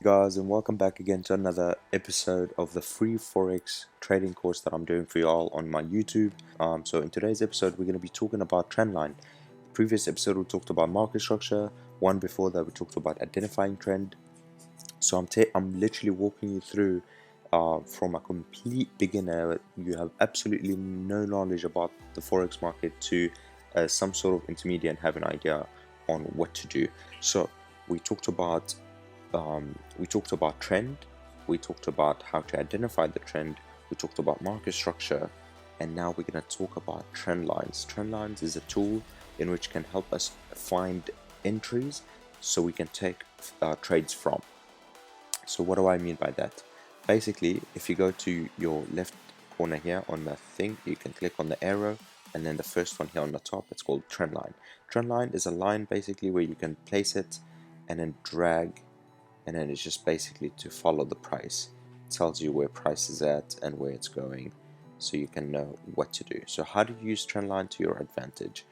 Guys, and welcome back again to another episode of the free Forex trading course that I'm doing for y'all on my YouTube. So in today's episode, we're going to be talking about Trendline. The previous episode we talked about market structure. One before that we talked about identifying trend. So I'm literally walking you through from a complete beginner. You have absolutely no knowledge about the Forex market to some sort of intermediate and have an idea on what to do. So we talked about trend, we talked about how to identify the trend, we talked about market structure, and now we're going to talk about trend lines. Trend lines is a tool in which can help us find entries so we can take trades from. So what do I mean by that? Basically, if you go to your left corner here on the thing, you can click on the arrow, and then the first one here on the top, it's called trend line. Trend line is a line basically where you can place it and then drag, and then it's just basically to follow the price. It tells you where price is at and where it's going, so you can know what to do. So how do you use trend line to your advantage?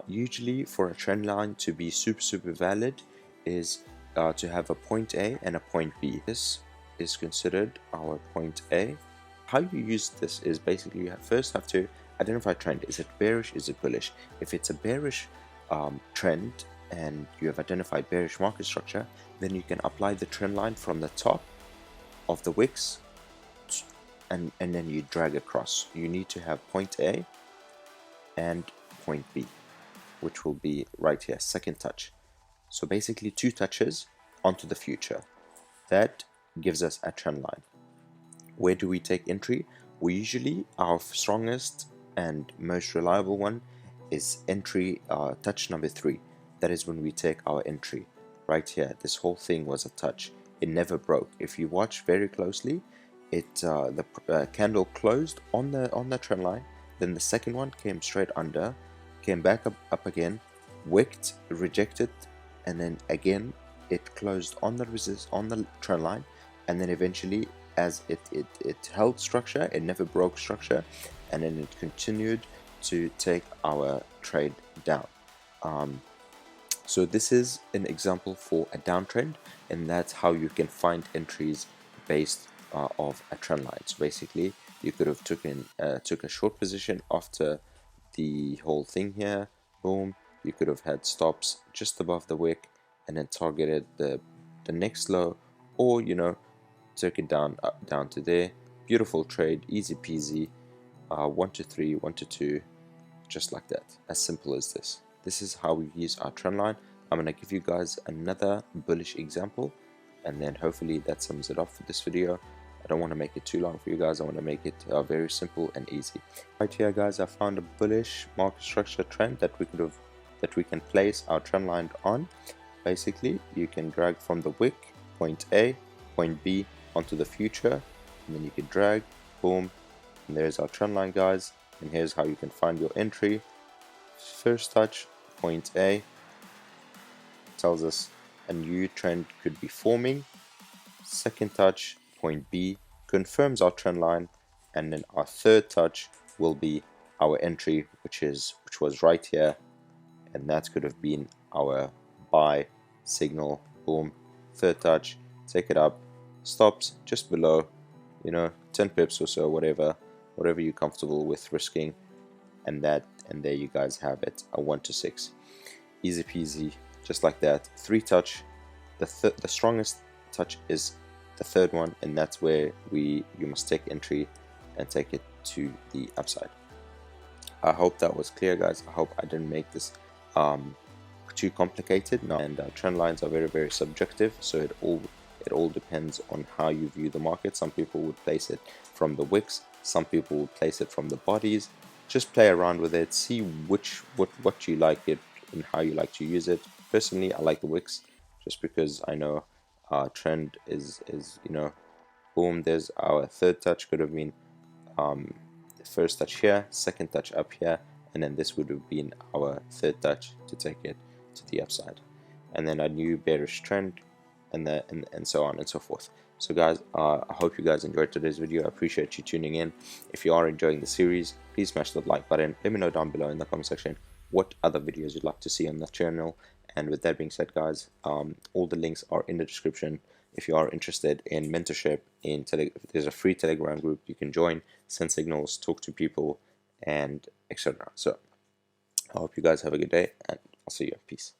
Usually for a trend line to be super valid is to have a point A and a point B. This is considered our point A. How you use this is basically you first have to identify trend. Is it bearish? Is it bullish? If it's a bearish trend and you have identified bearish market structure, then you can apply the trend line from the top of the wicks and then you drag across. You need to have point A and point B, which will be right here, second touch. So basically 2 touches onto the future. That gives us a trend line. Where do we take entry? We usually, our strongest and most reliable one is entry touch number 3. That is when we take our entry. Right here, this whole thing was a touch. It never broke. If you watch very closely, the candle closed on the trend line. Then the second one came straight under, came back up again, wicked, rejected, and then again it closed on the trend line, and then eventually as it held structure, it never broke structure, and then it continued to take our trade down. So this is an example for a downtrend, and that's how you can find entries based of a trend line. So basically you could have took a short position after the whole thing here, boom. You could have had stops just above the wick and then targeted the next low, or took it down to there. Beautiful trade, easy peasy. 1 to 3, 1 to 2, just like that, as simple as this. This is how we use our trend line. I'm gonna give you guys another bullish example, and then hopefully that sums it up for this video. I don't want to make it too long for you guys. I want to make it very simple and easy. Right here, guys, I found a bullish market structure trend that we can place our trend line on. Basically, you can drag from the wick, point A, point B onto the future, and then you can drag, boom, and there's our trend line, guys. And here's how you can find your entry. First touch, point A, tells us a new trend could be forming. Second touch, point B, confirms our trend line, and then our third touch will be our entry, which was right here, and that could have been our buy signal. Boom, third touch, take it up, stops just below, 10 pips or so, whatever you're comfortable with risking, and there you guys have it, a 1 to 6, easy peasy, just like that. 3 touch, the strongest touch is the third one, and that's where you must take entry and take it to the upside. I hope that was clear, guys. I hope I didn't make this too complicated. No. And trend lines are very subjective, so it all depends on how you view the market. Some people would place it from the wicks, some people would place it from the bodies. Just play around with it, see what you like it and how you like to use it. Personally, I like the wicks just because I know trend is boom, there's our third touch, could have been first touch here, second touch up here, and then this would have been our third touch to take it to the upside, and then a new bearish trend, and so on and so forth. So guys, I hope you guys enjoyed today's video. I appreciate you tuning in. If you are enjoying the series, please smash the like button. Let me know down below in the comment section what other videos you'd like to see on the channel, And with that being said, guys, all the links are in the description. If you are interested in mentorship, there's a free Telegram group you can join, send signals, talk to people, and etc. So I hope you guys have a good day, and I'll see you. Peace.